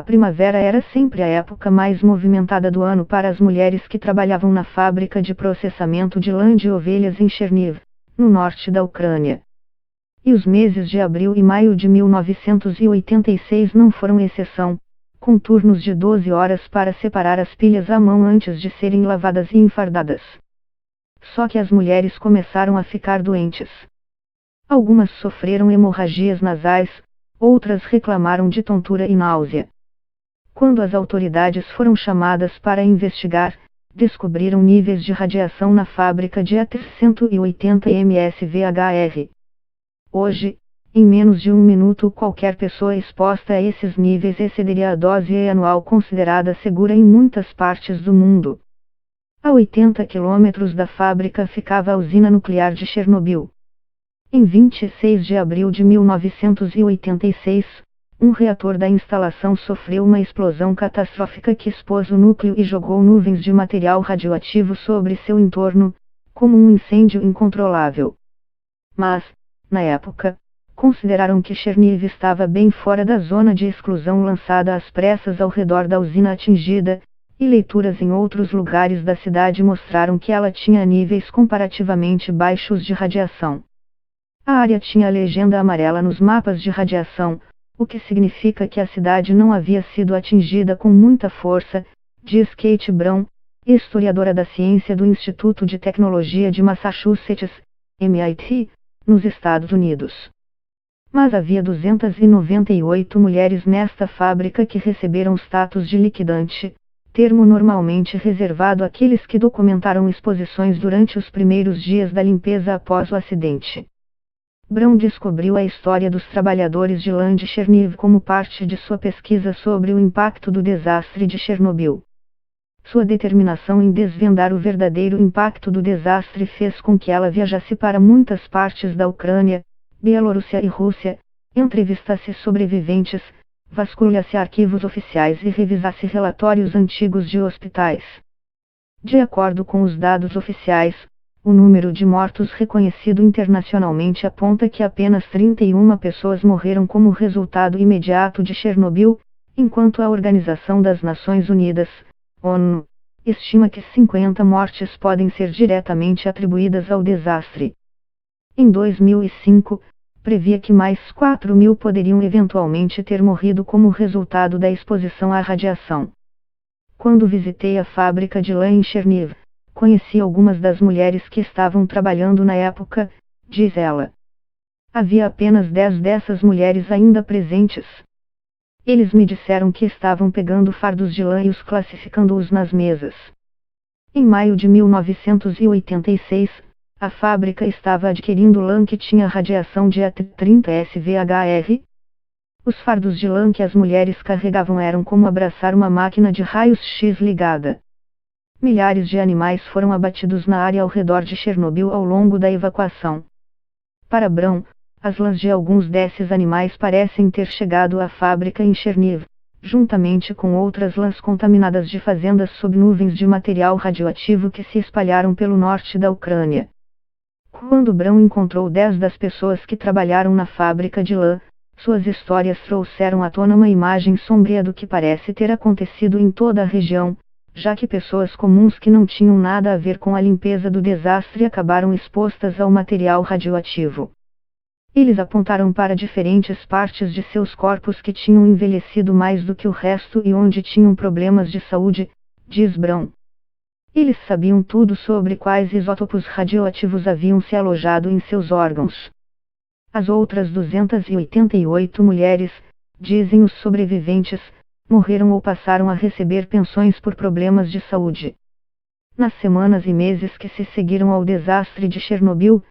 primavera era sempre a época mais movimentada do ano para as mulheres que trabalhavam na fábrica de processamento de lã de ovelhas em Cherniv, no norte da Ucrânia. E os meses de abril e maio de 1986 não foram exceção, com turnos de 12 horas para separar as pilhas à mão antes de serem lavadas e enfardadas. Só que as mulheres começaram a ficar doentes. Algumas sofreram hemorragias nasais, outras reclamaram de tontura e náusea. Quando as autoridades foram chamadas para investigar, descobriram níveis de radiação na fábrica de até 180 mSv/H. Hoje, em menos de um minuto, qualquer pessoa exposta a esses níveis excederia a dose anual considerada segura em muitas partes do mundo. A 80 quilômetros da fábrica ficava a usina nuclear de Chernobyl. Em 26 de abril de 1986, um reator da instalação sofreu uma explosão catastrófica que expôs o núcleo e jogou nuvens de material radioativo sobre seu entorno, como um incêndio incontrolável. Mas, na época, consideraram que Cherniv estava bem fora da zona de exclusão lançada às pressas ao redor da usina atingida, e leituras em outros lugares da cidade mostraram que ela tinha níveis comparativamente baixos de radiação. A área tinha a legenda amarela nos mapas de radiação, o que significa que a cidade não havia sido atingida com muita força, diz Kate Brown, historiadora da ciência do Instituto de Tecnologia de Massachusetts, MIT, nos Estados Unidos. Mas havia 298 mulheres nesta fábrica que receberam status de liquidante, termo normalmente reservado àqueles que documentaram exposições durante os primeiros dias da limpeza após o acidente. Brown descobriu a história dos trabalhadores de lã de Cherniv como parte de sua pesquisa sobre o impacto do desastre de Chernobyl. Sua determinação em desvendar o verdadeiro impacto do desastre fez com que ela viajasse para muitas partes da Ucrânia, Bielorrússia e Rússia, entrevistasse sobreviventes, vasculhasse arquivos oficiais e revisasse relatórios antigos de hospitais. De acordo com os dados oficiais, o número de mortos reconhecido internacionalmente aponta que apenas 31 pessoas morreram como resultado imediato de Chernobyl, enquanto a Organização das Nações Unidas, ONU, estima que 50 mortes podem ser diretamente atribuídas ao desastre. Em 2005, previa que mais 4.000 poderiam eventualmente ter morrido como resultado da exposição à radiação. Quando visitei a fábrica de lã em Cherniv, conheci algumas das mulheres que estavam trabalhando na época, diz ela. Havia apenas 10 dessas mulheres ainda presentes. Eles me disseram que estavam pegando fardos de lã e os classificando-os nas mesas. Em maio de 1986, a fábrica estava adquirindo lã que tinha radiação de até 30 SV/H. Os fardos de lã que as mulheres carregavam eram como abraçar uma máquina de raios-x ligada. Milhares de animais foram abatidos na área ao redor de Chernobyl ao longo da evacuação. Para Brown, as lãs de alguns desses animais parecem ter chegado à fábrica em Cherniv, juntamente com outras lãs contaminadas de fazendas sob nuvens de material radioativo que se espalharam pelo norte da Ucrânia. Quando Brown encontrou 10 das pessoas que trabalharam na fábrica de lã, suas histórias trouxeram à tona uma imagem sombria do que parece ter acontecido em toda a região, já que pessoas comuns que não tinham nada a ver com a limpeza do desastre acabaram expostas ao material radioativo. Eles apontaram para diferentes partes de seus corpos que tinham envelhecido mais do que o resto e onde tinham problemas de saúde, diz Brown. Eles sabiam tudo sobre quais isótopos radioativos haviam se alojado em seus órgãos. As outras 288 mulheres, dizem os sobreviventes, morreram ou passaram a receber pensões por problemas de saúde. Nas semanas e meses que se seguiram ao desastre de Chernobyl,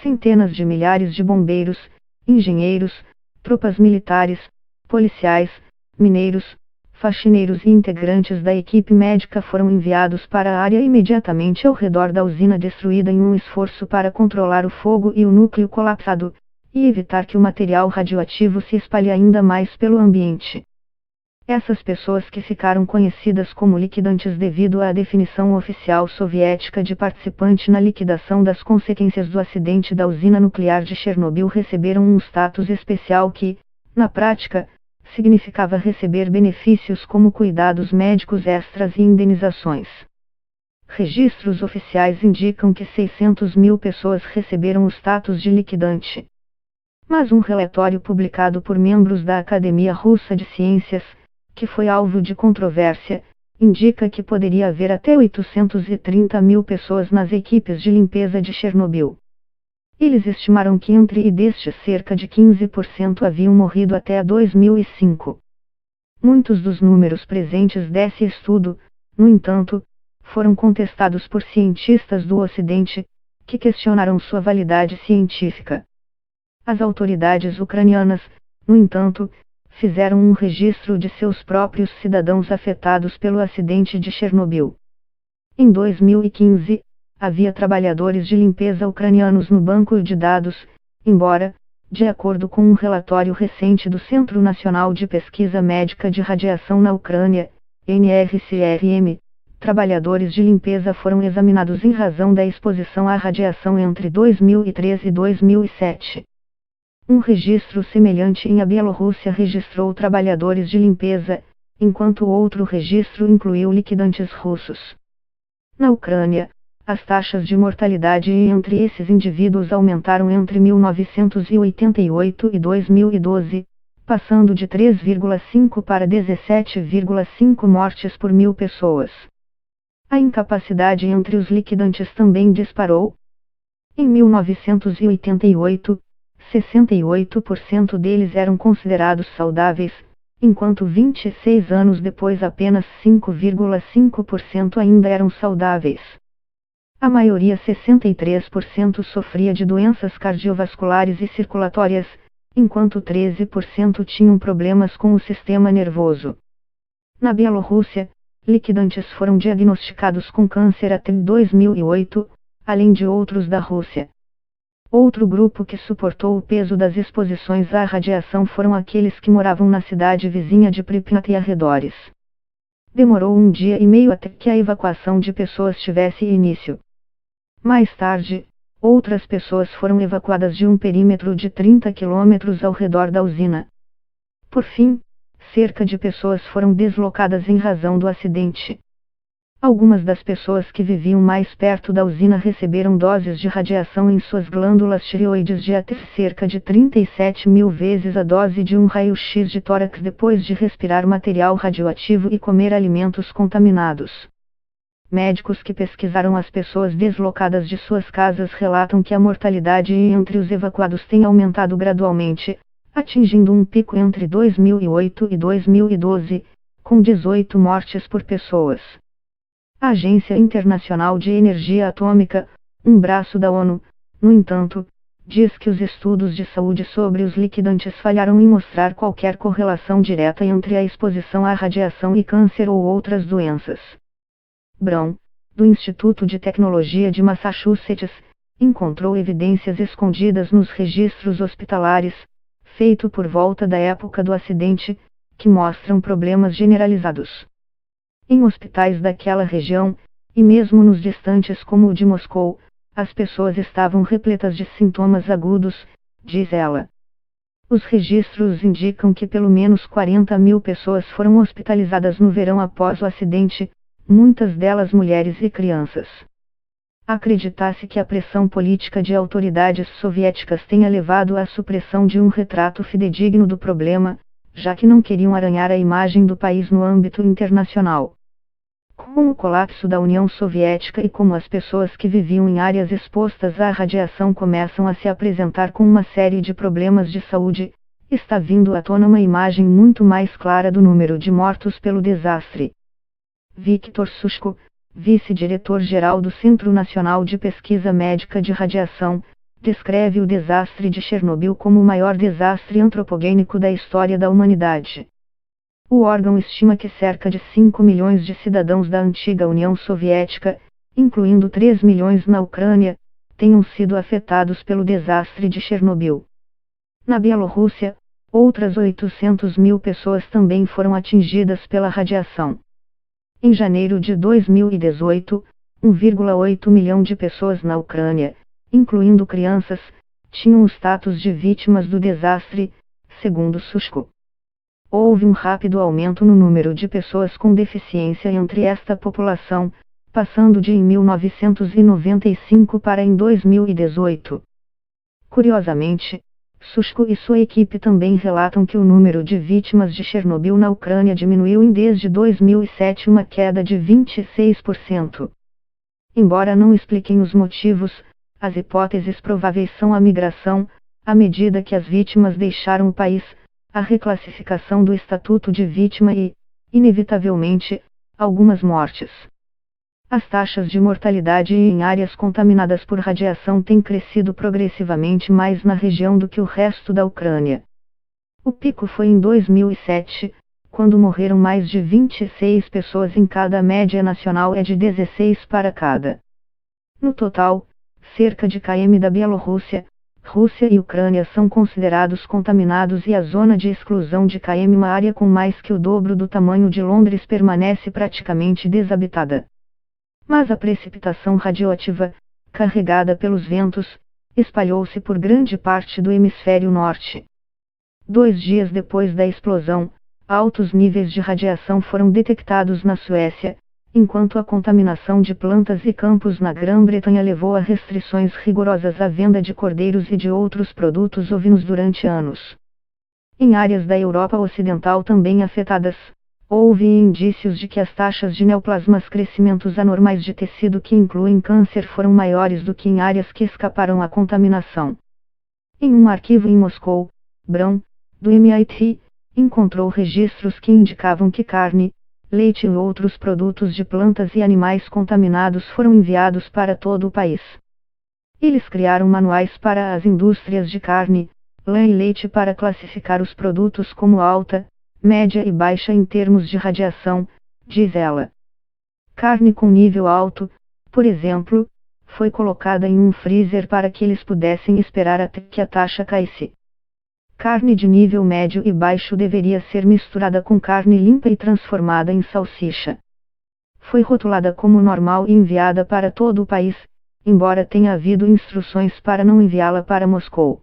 centenas de milhares de bombeiros, engenheiros, tropas militares, policiais, mineiros, faxineiros e integrantes da equipe médica foram enviados para a área imediatamente ao redor da usina destruída em um esforço para controlar o fogo e o núcleo colapsado, e evitar que o material radioativo se espalhe ainda mais pelo ambiente. Essas pessoas que ficaram conhecidas como liquidantes devido à definição oficial soviética de participante na liquidação das consequências do acidente da usina nuclear de Chernobyl receberam um status especial que, na prática, significava receber benefícios como cuidados médicos extras e indenizações. Registros oficiais indicam que 600 mil pessoas receberam o status de liquidante. Mas um relatório publicado por membros da Academia Russa de Ciências, que foi alvo de controvérsia, indica que poderia haver até 830 mil pessoas nas equipes de limpeza de Chernobyl. Eles estimaram que entre destes cerca de 15% haviam morrido até 2005. Muitos dos números presentes desse estudo, no entanto, foram contestados por cientistas do Ocidente, que questionaram sua validade científica. As autoridades ucranianas, no entanto, fizeram um registro de seus próprios cidadãos afetados pelo acidente de Chernobyl. Em 2015, havia trabalhadores de limpeza ucranianos no banco de dados, embora, de acordo com um relatório recente do Centro Nacional de Pesquisa Médica de Radiação na Ucrânia, NRCRM, trabalhadores de limpeza foram examinados em razão da exposição à radiação entre 2003 e 2007. Um registro semelhante em a Bielorrússia registrou trabalhadores de limpeza, enquanto outro registro incluiu liquidantes russos. Na Ucrânia, as taxas de mortalidade entre esses indivíduos aumentaram entre 1988 e 2012, passando de 3,5 para 17,5 mortes por mil pessoas. A incapacidade entre os liquidantes também disparou. Em 1988, 68% deles eram considerados saudáveis, enquanto 26 anos depois apenas 5,5% ainda eram saudáveis. A maioria 63% sofria de doenças cardiovasculares e circulatórias, enquanto 13% tinham problemas com o sistema nervoso. Na Bielorrússia, liquidantes foram diagnosticados com câncer até 2008, além de outros da Rússia. Outro grupo que suportou o peso das exposições à radiação foram aqueles que moravam na cidade vizinha de Pripyat e arredores. Demorou 1 dia e meio até que a evacuação de pessoas tivesse início. Mais tarde, outras pessoas foram evacuadas de um perímetro de 30 quilômetros ao redor da usina. Por fim, cerca de pessoas foram deslocadas em razão do acidente. Algumas das pessoas que viviam mais perto da usina receberam doses de radiação em suas glândulas tireoides de até cerca de 37 mil vezes a dose de um raio-x de tórax depois de respirar material radioativo e comer alimentos contaminados. Médicos que pesquisaram as pessoas deslocadas de suas casas relatam que a mortalidade entre os evacuados tem aumentado gradualmente, atingindo um pico entre 2008 e 2012, com 18 mortes por pessoas. A Agência Internacional de Energia Atômica, um braço da ONU, no entanto, diz que os estudos de saúde sobre os liquidantes falharam em mostrar qualquer correlação direta entre a exposição à radiação e câncer ou outras doenças. Brown, do Instituto de Tecnologia de Massachusetts, encontrou evidências escondidas nos registros hospitalares, feito por volta da época do acidente, que mostram problemas generalizados. Em hospitais daquela região, e mesmo nos distantes como o de Moscou, as pessoas estavam repletas de sintomas agudos, diz ela. Os registros indicam que pelo menos 40 mil pessoas foram hospitalizadas no verão após o acidente, muitas delas mulheres e crianças. Acredita-se que a pressão política de autoridades soviéticas tenha levado à supressão de um retrato fidedigno do problema, já que não queriam arranhar a imagem do país no âmbito internacional. Com o colapso da União Soviética e como as pessoas que viviam em áreas expostas à radiação começam a se apresentar com uma série de problemas de saúde, está vindo à tona uma imagem muito mais clara do número de mortos pelo desastre. Viktor Sushko, vice-diretor-geral do Centro Nacional de Pesquisa Médica de Radiação, descreve o desastre de Chernobyl como o maior desastre antropogênico da história da humanidade. O órgão estima que cerca de 5 milhões de cidadãos da antiga União Soviética, incluindo 3 milhões na Ucrânia, tenham sido afetados pelo desastre de Chernobyl. Na Bielorrússia, outras 800 mil pessoas também foram atingidas pela radiação. Em janeiro de 2018, 1,8 milhão de pessoas na Ucrânia, incluindo crianças, tinham o status de vítimas do desastre, segundo Sushko. houve um rápido aumento no número de pessoas com deficiência entre esta população, passando de em 1995 para em 2018. Curiosamente, Sushko e sua equipe também relatam que o número de vítimas de Chernobyl na Ucrânia diminuiu desde 2007, uma queda de 26%. Embora não expliquem os motivos, as hipóteses prováveis são a migração, à medida que as vítimas deixaram o país, a reclassificação do estatuto de vítima e, inevitavelmente, algumas mortes. As taxas de mortalidade em áreas contaminadas por radiação têm crescido progressivamente mais na região do que o resto da Ucrânia. O pico foi em 2007, quando morreram mais de 26 pessoas em cada. A média nacional é de 16 para cada. No total, cerca de km da Bielorrússia, Rússia e Ucrânia são considerados contaminados e a zona de exclusão de km, uma área com mais que o dobro do tamanho de Londres, permanece praticamente desabitada. Mas a precipitação radioativa, carregada pelos ventos, espalhou-se por grande parte do hemisfério norte. 2 dias depois da explosão, altos níveis de radiação foram detectados na Suécia, enquanto a contaminação de plantas e campos na Grã-Bretanha levou a restrições rigorosas à venda de cordeiros e de outros produtos ovinos durante anos. Em áreas da Europa Ocidental também afetadas, houve indícios de que as taxas de neoplasmas, crescimentos anormais de tecido que incluem câncer, foram maiores do que em áreas que escaparam à contaminação. Em um arquivo em Moscou, Braun, do MIT, encontrou registros que indicavam que carne, leite e outros produtos de plantas e animais contaminados foram enviados para todo o país. Eles criaram manuais para as indústrias de carne, lã e leite para classificar os produtos como alta, média e baixa em termos de radiação, diz ela. Carne com nível alto, por exemplo, foi colocada em um freezer para que eles pudessem esperar até que a taxa caísse. Carne de nível médio e baixo deveria ser misturada com carne limpa e transformada em salsicha. Foi rotulada como normal e enviada para todo o país, embora tenha havido instruções para não enviá-la para Moscou.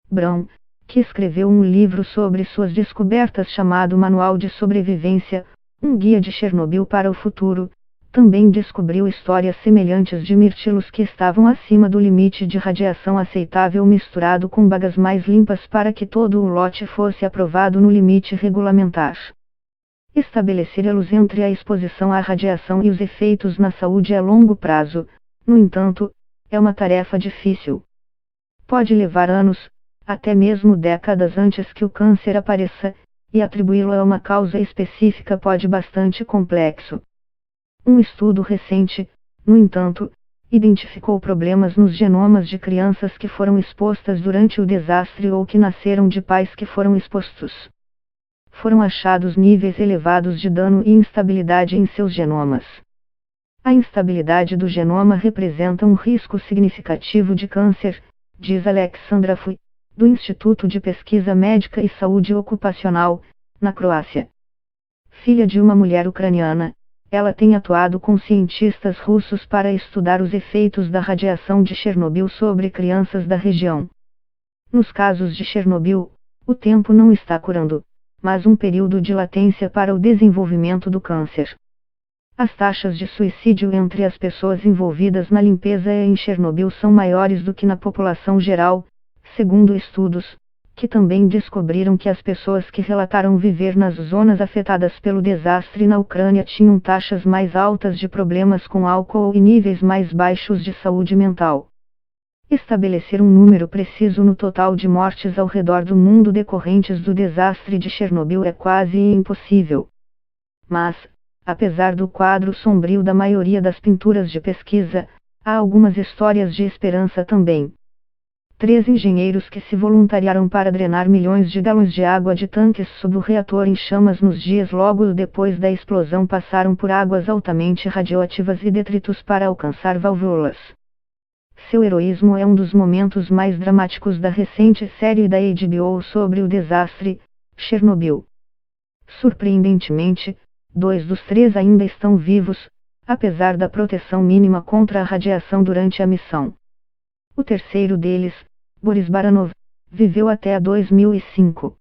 Braun, que escreveu um livro sobre suas descobertas chamado Manual de Sobrevivência, um guia de Chernobyl para o futuro, também descobriu histórias semelhantes de mirtilos que estavam acima do limite de radiação aceitável misturado com bagas mais limpas para que todo o lote fosse aprovado no limite regulamentar. Estabelecer a luz entre a exposição à radiação e os efeitos na saúde a longo prazo, no entanto, é uma tarefa difícil. Pode levar anos, até mesmo décadas antes que o câncer apareça, e atribuí-lo a uma causa específica pode bastante complexo. Um estudo recente, no entanto, identificou problemas nos genomas de crianças que foram expostas durante o desastre ou que nasceram de pais que foram expostos. Foram achados níveis elevados de dano e instabilidade em seus genomas. A instabilidade do genoma representa um risco significativo de câncer, diz Alexandra Fui, do Instituto de Pesquisa Médica e Saúde Ocupacional, na Croácia. Filha de uma mulher ucraniana, ela tem atuado com cientistas russos para estudar os efeitos da radiação de Chernobyl sobre crianças da região. Nos casos de Chernobyl, o tempo não está curando, mas um período de latência para o desenvolvimento do câncer. As taxas de suicídio entre as pessoas envolvidas na limpeza em Chernobyl são maiores do que na população geral, segundo estudos, que também descobriram que as pessoas que relataram viver nas zonas afetadas pelo desastre na Ucrânia tinham taxas mais altas de problemas com álcool e níveis mais baixos de saúde mental. Estabelecer um número preciso no total de mortes ao redor do mundo decorrentes do desastre de Chernobyl é quase impossível. Mas, apesar do quadro sombrio da maioria das pinturas de pesquisa, há algumas histórias de esperança também. 3 engenheiros que se voluntariaram para drenar milhões de galões de água de tanques sob o reator em chamas nos dias logo depois da explosão passaram por águas altamente radioativas e detritos para alcançar válvulas. Seu heroísmo é um dos momentos mais dramáticos da recente série da HBO sobre o desastre, Chernobyl. Surpreendentemente, 2 dos 3 ainda estão vivos, apesar da proteção mínima contra a radiação durante a missão. O terceiro deles, Boris Baranov, viveu até 2005.